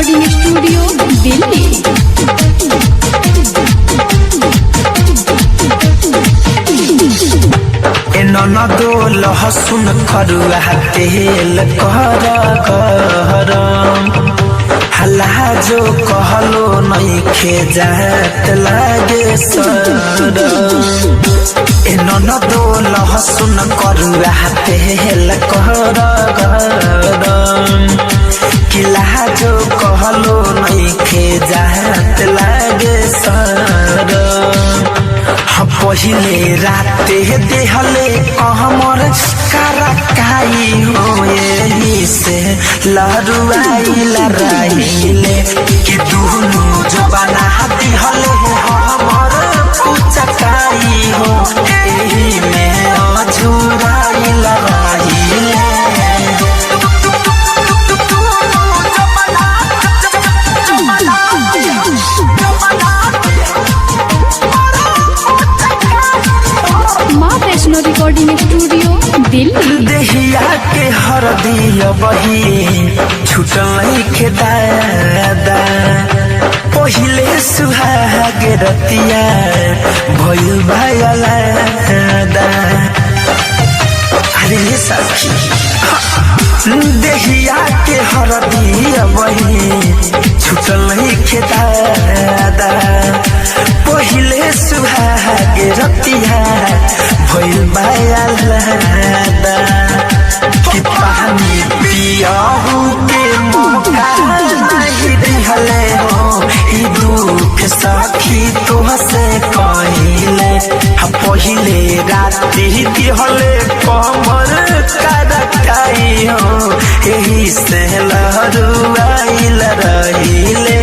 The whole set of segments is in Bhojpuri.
Recording studio Delhi. ननदो लहसुन खरुआ तेल कर गरम हल्ला जो कहलो नइखे जात लागे सरम। ननदो लहसुन खरुआ तेल कर गरम किला जो कहलो नइखे जात लागे सरम। पहिले राते देहले कहमर करकाई हो यही से लरुआइल रहिले कि दुनु जबाना दिहले हमर पुचकाई हो एही में अझुराइल रहिले। Recording studio Delhi. देहिया के हरदिया बही छुटल के दादा पहिले सुहाग रतिया भइल भायलादा। अरे सखी देहिया के हरदिया बही छुटल के दादा पहिले सुहाग रतिया भइल भायलादा। कि पानी पियाहू के मौका नहीं दिहले हो ई दुख सखी तुहसे कहिले। पहिले राति दिहले कमर करकाई हो एही से लहरुआइल रहिले।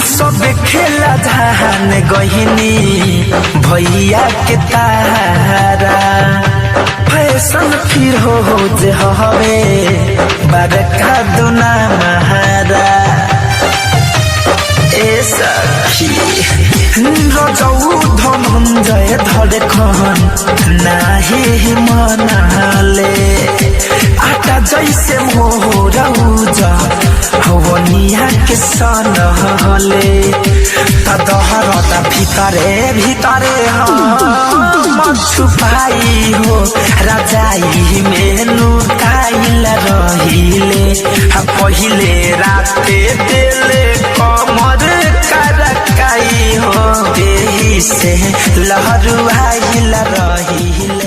सब खेला धान गहिनी भैया के तारा फैशन फिर हो जे हवे बड़का दुना महारा। ए सखी रजौ धनंजय धड़कन नाही मनाले आटा जैसे मोरौजा हवनिया के सनहले तदहरता भीतरे भीतरे हम छुपाई हो रजाई में लुकाइल रहिले। पहिले राते देले कमर करकाई हो एही से लहरुआइल रहिले।